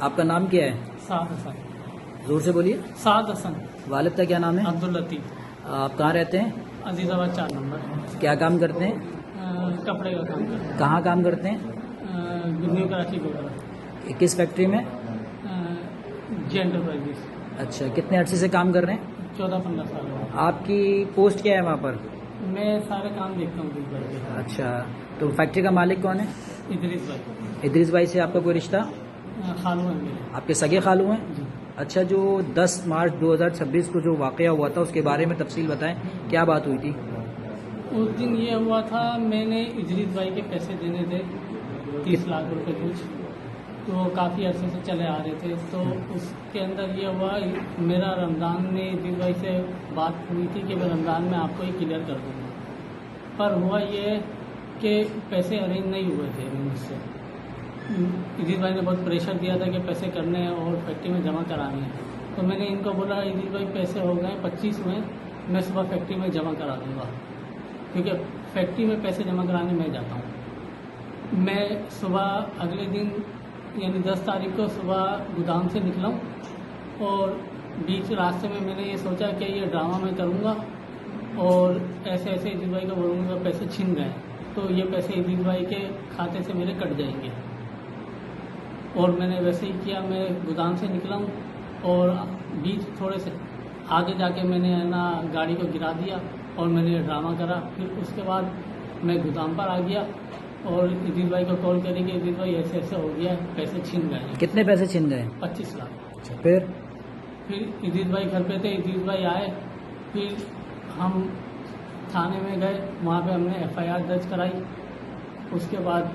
आपका नाम क्या है? साद हसन। जोर से बोलिए। साद हसन। वालिद का क्या नाम है? अब्दुल लतीफ़। आप कहाँ रहते हैं? अजीज़ाबाद 4 नंबर। क्या काम करते हैं? कपड़े का काम करते हैं। कहाँ काम करते हैं? न्यू कराची वगैरह। किस फैक्ट्री में? जी एंटरप्राइजेस। अच्छा, कितने अर्से से काम कर रहे हैं? 14-15 साल हुआ। आपकी पोस्ट क्या है वहाँ पर? मैं सारे काम देखता हूँ इदरीस भाई के। अच्छा, तो फैक्ट्री का मालिक कौन है? इदरीस भाई। इदरीस भाई से आपका कोई रिश्ता? खालू हैं मेरे। आपके सगे खालू हैं? जी। अच्छा, जो 10 मार्च 2026 को जो वाक़या हुआ था उसके बारे में तफसील बताएं, क्या बात हुई थी? उस दिन ये हुआ था, मैंने इदरीस भाई के पैसे देने थे 30 लाख रुपए कुछ, तो काफ़ी अरसे से चले आ रहे थे। तो उसके अंदर ये हुआ, मेरा रमज़ान में इदरीस भाई से बात हुई थी कि मैं रमज़ान में आपको ये क्लियर कर दूँगा, पर हुआ ये कि पैसे अरेंज नहीं हुए थे मुझसे। इदरीस भाई ने बहुत प्रेशर दिया था कि पैसे करने हैं और फैक्ट्री में जमा कराने हैं। तो मैंने इनको बोला, इदरीस भाई पैसे हो गए 25 में, मैं सुबह फैक्ट्री में जमा करा दूँगा, क्योंकि फैक्ट्री में पैसे जमा कराने मैं जाता हूँ। मैं सुबह अगले दिन यानी 10 तारीख को सुबह गोदाम से निकला हूँ और बीच रास्ते में मैंने ये सोचा कि ये ड्रामा मैं करूँगा और ऐसे ऐसे इदरीस भाई को बोलूँगा पैसे छिन गए, तो ये पैसे इदरीस भाई के खाते से मेरे कट जाएंगे। और मैंने वैसे ही किया, मैं गोदाम से निकला हूँ और बीच थोड़े से आगे जाके मैंने ना गाड़ी को गिरा दिया और मैंने ड्रामा करा। फिर उसके बाद मैं गोदाम पर आ गया और इदरीस भाई को कॉल करी कि इदरीस भाई ऐसे ऐसे हो गया, पैसे छिन गए। कितने पैसे छिन गए? 25 लाख। अच्छा, फिर इदरीस भाई घर पे थे, इदरीस भाई आए, फिर हम थाने में गए, वहाँ पे हमने FIR दर्ज कराई। उसके बाद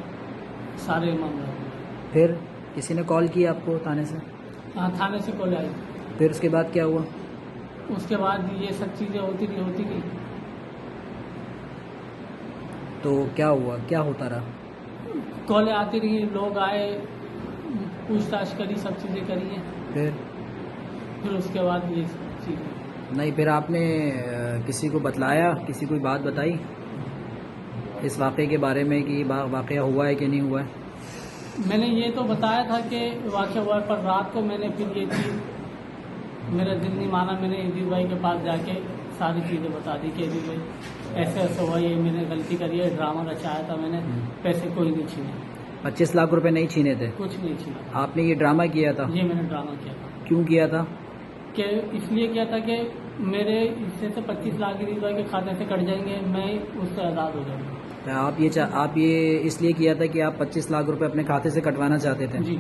सारे मामला हुए। फिर किसी ने कॉल किया आपको थाने से? हाँ, थाने से कॉल आई। फिर उसके बाद क्या हुआ? उसके बाद ये सब चीज़ें होती गई। तो क्या हुआ, क्या होता रहा? कॉलें आती रही, लोग आए, पूछताछ करी, सब चीज़ें करी हैं। फिर उसके बाद ये सब चीज़ें। नहीं, फिर आपने किसी को बतलाया, किसी कोई बात बताई इस वाक़े के बारे में कि वाक़या हुआ है कि नहीं हुआ है? मैंने ये तो बताया था कि वाक़या हुआ है, पर रात को मैंने फिर ये चीज़, मेरा दिल नहीं माना, मैंने इदरीस भाई के पास जाके सारी चीज़ें बता दी कि इदरीस भाई ऐसे ऐसा हुआ, ये मैंने गलती करी है, ड्रामा रचाया था मैंने, पैसे कोई नहीं छीने। 25 लाख रुपए नहीं छीने थे? कुछ नहीं छीना। आपने ये ड्रामा किया था? ये मैंने ड्रामा किया था। क्यों किया था? कि इसलिए किया था कि मेरे हिस्से से 25 लाख इदरीस भाई के खाते से कट जाएंगे, मैं उससे आज़ाद हो जाऊँगा। आप ये इसलिए किया था कि आप 25 लाख रुपए अपने खाते से कटवाना चाहते थे? जी।